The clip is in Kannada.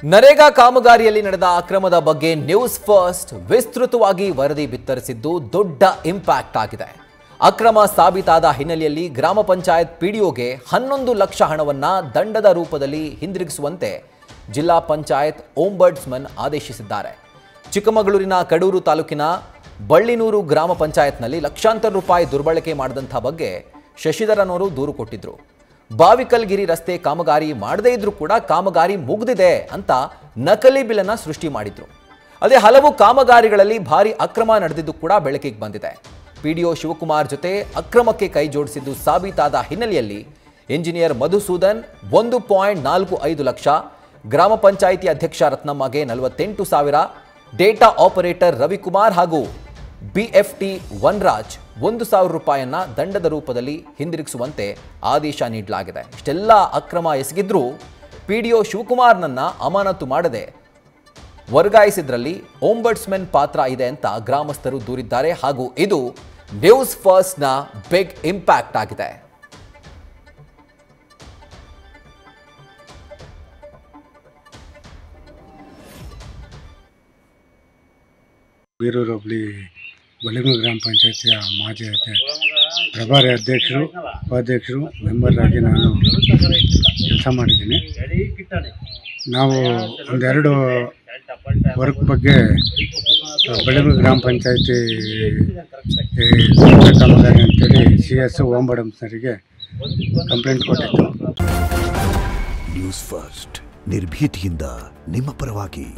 ನರೇಗಾ ಕಾಮಗಾರಿಯಲ್ಲಿ ನಡೆದ ಅಕ್ರಮದ ಬಗ್ಗೆ ನ್ಯೂಸ್ ಫಸ್ಟ್ ವಿಸ್ತೃತವಾಗಿ ವರದಿ ಬಿತ್ತರಿಸಿದ್ದು ದೊಡ್ಡ ಇಂಪ್ಯಾಕ್ಟ್ ಆಗಿದೆ. ಅಕ್ರಮ ಸಾಬೀತಾದ ಹಿನ್ನೆಲೆಯಲ್ಲಿ ಗ್ರಾಮ ಪಂಚಾಯತ್ ಪಿಡಿಒಗೆ 11 ಲಕ್ಷ ಹಣವನ್ನ ದಂಡದ ರೂಪದಲ್ಲಿ ಹಿಂದಿರುಗಿಸುವಂತೆ ಜಿಲ್ಲಾ ಪಂಚಾಯತ್ ಓಂಬಡ್ಸ್ಮನ್ ಆದೇಶಿಸಿದ್ದಾರೆ. ಚಿಕ್ಕಮಗಳೂರಿನ ಕಡೂರು ತಾಲೂಕಿನ ಬಳ್ಳಿನೂರು ಗ್ರಾಮ ಪಂಚಾಯತ್ನಲ್ಲಿ ಲಕ್ಷಾಂತರ ರೂಪಾಯಿ ದುರ್ಬಳಕೆ ಮಾಡಿದಂಥ ಬಗ್ಗೆ ಶಶಿಧರನವರು ದೂರು ಕೊಟ್ಟಿದ್ರು. ಬಾವಿಕಲ್ಗಿರಿ ರಸ್ತೆ ಕಾಮಗಾರಿ ಮಾಡದೇ ಇದ್ರೂ ಕೂಡ ಕಾಮಗಾರಿ ಮುಗಿದಿದೆ ಅಂತ ನಕಲಿ ಬಿಲ್ಲನ್ನ ಸೃಷ್ಟಿ ಮಾಡಿದ್ರು. ಅದೇ ಹಲವು ಕಾಮಗಾರಿಗಳಲ್ಲಿ ಭಾರಿ ಅಕ್ರಮ ನಡೆದಿದ್ದು ಕೂಡ ಬೆಳಕಿಗೆ ಬಂದಿದೆ. ಪಿಡಿಒ ಶಿವಕುಮಾರ್ ಜೊತೆ ಅಕ್ರಮಕ್ಕೆ ಕೈ ಜೋಡಿಸಿದ್ದು ಸಾಬೀತಾದ ಹಿನ್ನೆಲೆಯಲ್ಲಿ ಇಂಜಿನಿಯರ್ ಮಧುಸೂದನ್ 1.45 ಲಕ್ಷ, ಗ್ರಾಮ ಪಂಚಾಯಿತಿ ಅಧ್ಯಕ್ಷ ರತ್ನಮ್ಮಗೆ 48,000, ಡೇಟಾ ಆಪರೇಟರ್ ರವಿಕುಮಾರ್ ಹಾಗೂ ಬಿಎಫ್ಟಿ ವನ್ರಾಜ್ 1,000 ರೂಪಾಯಿಯನ್ನ ದಂಡದ ರೂಪದಲ್ಲಿ ಹಿಂದಿರುಗಿಸುವಂತೆ ಆದೇಶ ನೀಡಲಾಗಿದೆ. ಇಷ್ಟೆಲ್ಲ ಅಕ್ರಮ ಎಸಗಿದ್ರೂ ಪಿಡಿಒ ಶಿವಕುಮಾರ್ನನ್ನ ಅಮಾನತು ಮಾಡದೆ ವರ್ಗಾಯಿಸಿದ್ರಲ್ಲಿ ಓಂಬಡ್ಸ್ಮನ್ ಪಾತ್ರ ಇದೆ ಅಂತ ಗ್ರಾಮಸ್ಥರು ದೂರಿದ್ದಾರೆ. ಹಾಗೂ ಇದು ನ್ಯೂಸ್ ಫಸ್ಟ್ನ ಬಿಗ್ ಇಂಪ್ಯಾಕ್ಟ್ ಆಗಿದೆ. ಬೀರೂರು ಹೋಬಳಿ ಬಳ್ಳಿನೂರು ಗ್ರಾಮ ಪಂಚಾಯತಿಯ ಮಾಜಿ ಪ್ರಭಾರಿ ಅಧ್ಯಕ್ಷರು, ಉಪಾಧ್ಯಕ್ಷರು, ಮೆಂಬರ್ ಆಗಿ ನಾನು ಕೆಲಸ ಮಾಡಿದ್ದೀನಿ. ನಾವು ಒಂದೆರಡು ವರ್ಕ್ ಬಗ್ಗೆ ಬಳ್ಳಿನೂರು ಗ್ರಾಮ ಪಂಚಾಯತಿ ಕಾಮಗಾರಿ ಅಂತೇಳಿ CS ಓಂಬಡ್ಸ್ಮನ್ರಿಗೆ ಕಂಪ್ಲೇಂಟ್ ಕೊಟ್ಟಿದ್ದು. ನ್ಯೂಸ್ ಫಸ್ಟ್ ನಿರ್ಭೀತಿಯಿಂದ ನಿಮ್ಮ ಪರವಾಗಿ.